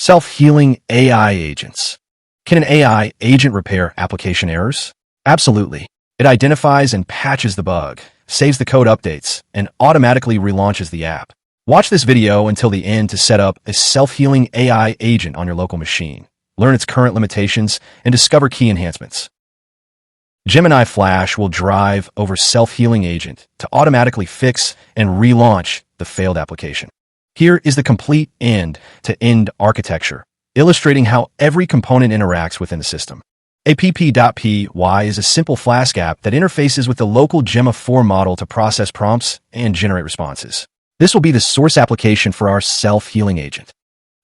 Self-healing AI agents. Can an AI agent repair application errors? Absolutely. It identifies and patches the bug, saves the code updates, and automatically relaunches the app. Watch this video until the end to set up a self-healing AI agent on your local machine, learn its current limitations, and discover key enhancements. Gemini Flash will drive over self-healing agent to automatically fix and relaunch the failed application. Here is the complete end-to-end architecture, illustrating how every component interacts within the system. app.py is a simple Flask app that interfaces with the local Gemma 4 model to process prompts and generate responses. This will be the source application for our self-healing agent.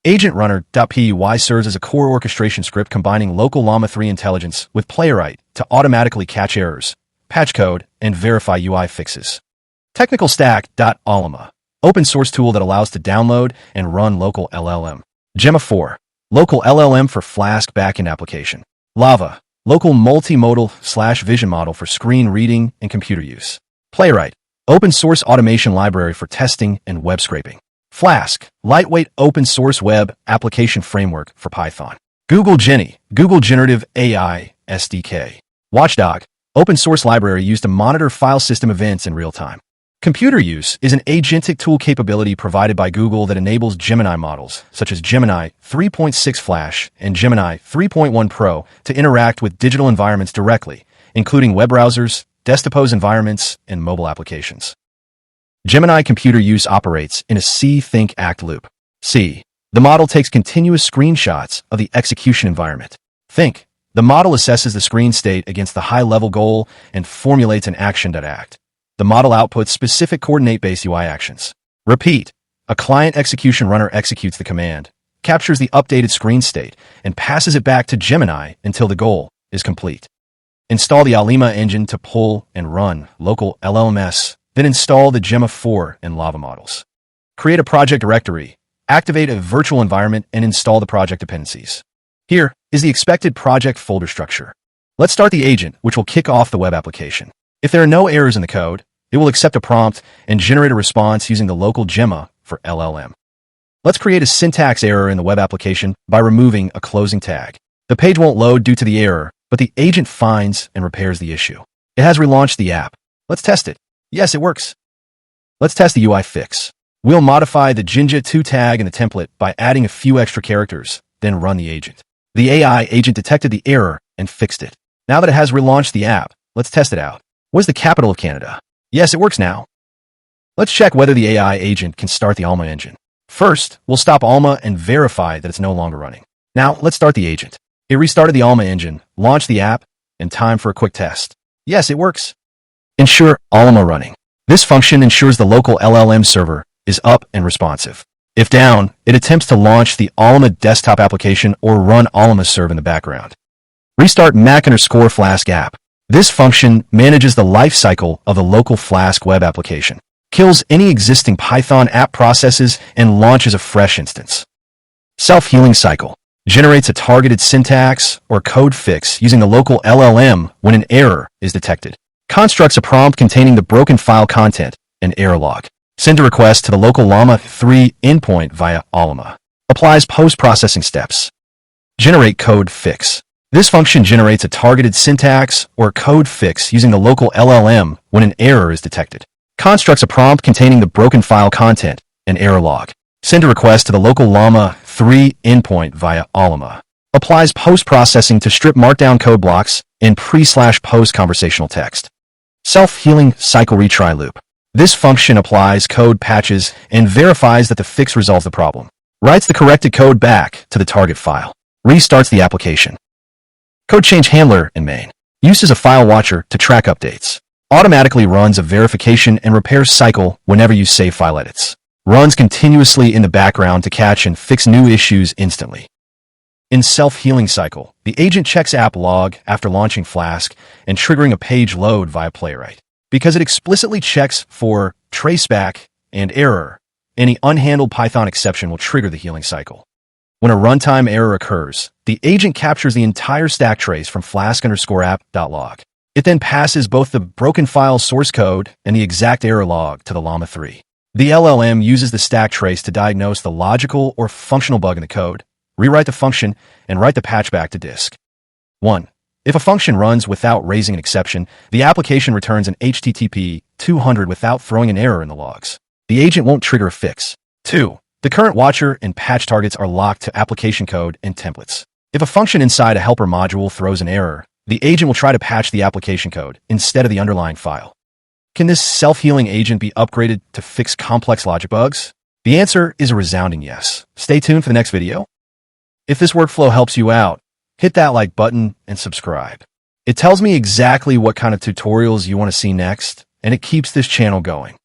AgentRunner.py serves as a core orchestration script combining local Llama 3 intelligence with Playwright to automatically catch errors, patch code, and verify UI fixes. TechnicalStack.Ollama, open source tool that allows to download and run local LLM. Gemma 4, local LLM for Flask backend application. Llama, local multimodal/vision model for screen reading and computer use. Playwright, open source automation library for testing and web scraping. Flask, lightweight open source web application framework for Python. Google Genie, Google Generative AI SDK. Watchdog, open source library used to monitor file system events in real time. Computer use is an agentic tool capability provided by Google that enables Gemini models, such as Gemini 3.6 Flash and Gemini 3.1 Pro, to interact with digital environments directly, including web browsers, desktop environments, and mobile applications. Gemini computer use operates in a see-think-act loop. See, the model takes continuous screenshots of the execution environment. Think, the model assesses the screen state against the high-level goal and formulates an action.act. The model outputs specific coordinate-based UI actions. Repeat. A client execution runner executes the command, captures the updated screen state, and passes it back to Gemini until the goal is complete. Install the Ollama engine to pull and run local LLMs, then install the Gemma 4 and Llama models. Create a project directory, activate a virtual environment, and install the project dependencies. Here is the expected project folder structure. Let's start the agent, which will kick off the web application. If there are no errors in the code, it will accept a prompt and generate a response using the local Gemma for LLM. Let's create a syntax error in the web application by removing a closing tag. The page won't load due to the error, but the agent finds and repairs the issue. It has relaunched the app. Let's test it. Yes, it works. Let's test the UI fix. We'll modify the Jinja2 tag in the template by adding a few extra characters, then run the agent. The AI agent detected the error and fixed it. Now that it has relaunched the app, let's test it out. What is the capital of Canada? Yes, it works now. Let's check whether the AI agent can start the Llama engine. First, we'll stop Llama and verify that it's no longer running. Now, let's start the agent. It restarted the Llama engine, launched the app, and time for a quick test. Yes, it works. Ensure Ollama running. This function ensures the local LLM server is up and responsive. If down, it attempts to launch the Ollama desktop application or run Ollama serve in the background. Restart Mac_Flask app. This function manages the lifecycle of the local Flask web application, kills any existing Python app processes, and launches a fresh instance. Self-healing cycle generates a targeted syntax or code fix using the local LLM when an error is detected. Constructs a prompt containing the broken file content and error log. Send a request to the local Llama 3 endpoint via Ollama. Applies post-processing steps. Generate code fix. This function generates a targeted syntax or code fix using the local LLM when an error is detected. Constructs a prompt containing the broken file content and error log. Send a request to the local Llama 3 endpoint via Ollama. Applies post-processing to strip markdown code blocks and pre/post conversational text. Self-healing cycle retry loop. This function applies code patches and verifies that the fix resolves the problem. Writes the corrected code back to the target file. Restarts the application. Code change handler in main. Uses a file watcher to track updates. Automatically runs a verification and repair cycle whenever you save file edits. Runs continuously in the background to catch and fix new issues instantly. In self-healing cycle, the agent checks app log after launching Flask and triggering a page load via Playwright. Because it explicitly checks for traceback and error, any unhandled Python exception will trigger the healing cycle. When a runtime error occurs, the agent captures the entire stack trace from flask_app.log. It then passes both the broken file source code and the exact error log to the Llama 3. The LLM uses the stack trace to diagnose the logical or functional bug in the code, Rewrite the function and write the patch back to disk. 1. If a function runs without raising an exception, the application returns an HTTP 200 without throwing an error in the logs. The agent won't trigger a fix. 2. The current watcher and patch targets are locked to application code and templates. If a function inside a helper module throws an error, the agent will try to patch the application code instead of the underlying file. Can this self-healing agent be upgraded to fix complex logic bugs? The answer is a resounding yes. Stay tuned for the next video. If this workflow helps you out, hit that like button and subscribe. It tells me exactly what kind of tutorials you want to see next, and it keeps this channel going.